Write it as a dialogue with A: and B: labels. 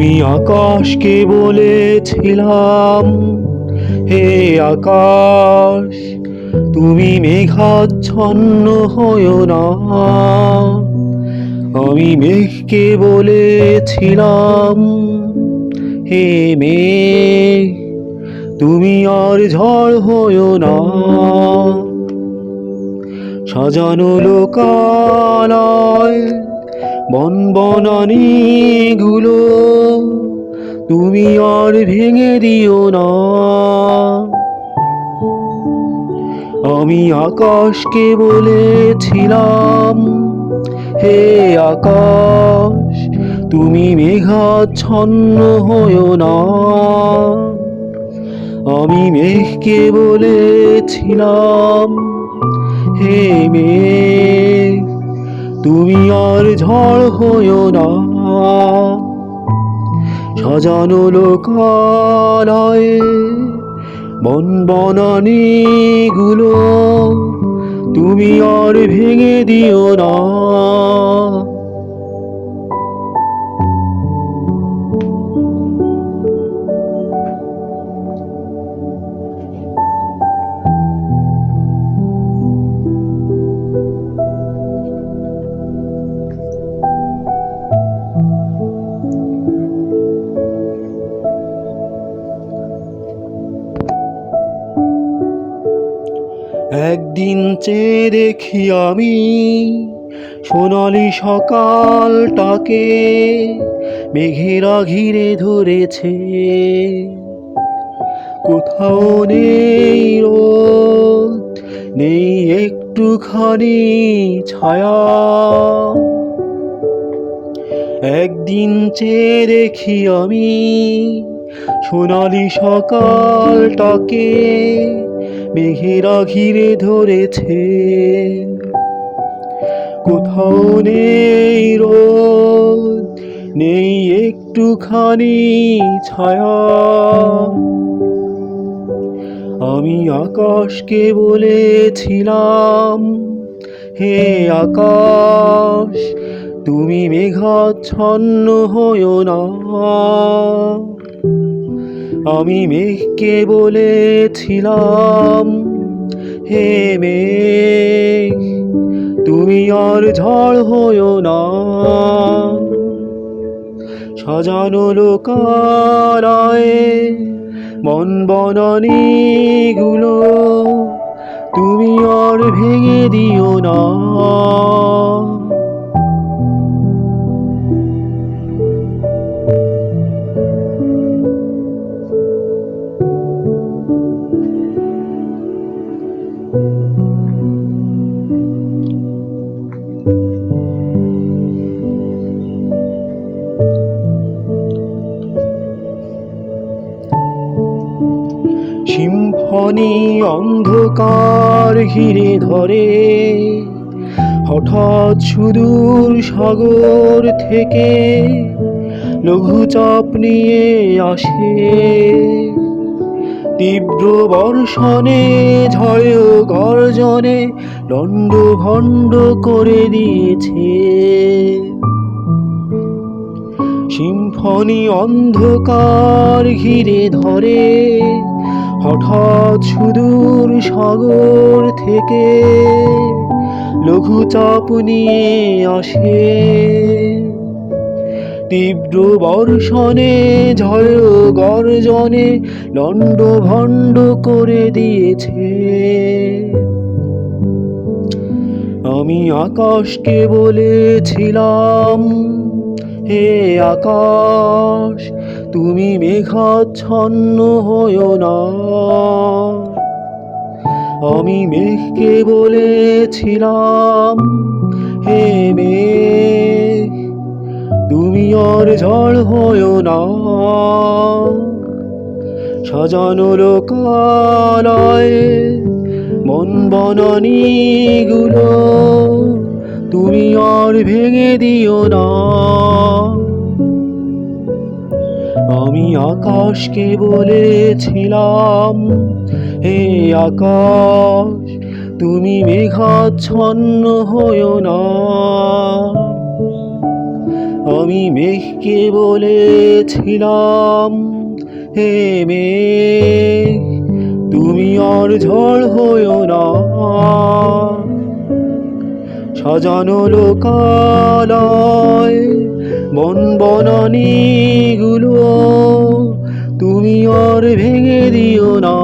A: আমি আকাশকে বলেছিলাম, হে আকাশ, তুমি মেঘাচ্ছন্ন হয়ো না। আমি মেঘকে বলেছিলাম, হে মেঘ, তুমি আর ঝড় হয়ো না। সাজানো লোকালয় বনবনানীগুলো তুমি আর ভেঙে দিও না। আমি আকাশকে বলেছিলাম, হে আকাশ, তুমি মেঘাচ্ছন্ন হয়ো না। আমি মেঘকে বলেছিলাম, হে মেঘ, তুমি আর ঝড় হয়ো না। সাজানো লোকালয়ে বনবনানীগুলো তুমি আর ভেঙে দিও না। একদিন চেয়ে দেখি আমি সোনালি সকালটাকে, মেঘেরা ঘিরে ধরেছে। কোথাও নেই রোদ, নেই একটুখানি ছায়া। একদিন চেয়ে দেখি আমি সোনালি সকালটাকে, মেঘেরা ঘিরে ধরেছে। কোথাও নেই রোদ, নেই একটুখানি ছায়া। আমি আকাশকে বলেছিলাম, হে আকাশ, তুমি মেঘাচ্ছন্ন হয়ো না। আমি মেঘকে বলেছিলাম, হে মেঘ, তুমি আর ঝড় হয়ো না। সাজানো লোকালয়ে বনবনানীগুলো তুমি আর ভেঙে দিও না। সিম্ফনি অন্ধকার ঘিরে ধরে, হঠাৎ সুদূর সাগর থেকে লঘুচাপ নিয়ে আসে। তীব্র বর্ষণে ঝড়ে ও গর্জনে লণ্ডভণ্ড করে দিয়েছে। সিম্ফনি অন্ধকার ঘিরে ধরে, হঠাৎ সুদূর সাগর থেকে লঘুচাপ নিয়ে আসে। তীব্র বর্ষণে ঝড় ও গর্জনে লণ্ডভণ্ড করে দিয়েছে। আমি আকাশকে বলেছিলাম, হে আকাশ, তুমি মেঘাচ্ছন্ন হয়ো না। আমি মেঘকে বলেছিলাম, হে মেঘ, তুমি আর ঝড় হয়ো না। সাজানো লোকালয়ে বনবনানীগুলো তুমি আর ভেঙে দিও না। আমি আকাশকে বলেছিলাম, হে আকাশ, তুমি মেঘাচ্ছন্ন হয়ো না। আমি মেঘকে বলেছিলাম, হে মেঘ তুমি আর ঝড় হইও না। সাজানো লোকালয় বন বনানী গুলো তুমি আর ভেঙে দিও না।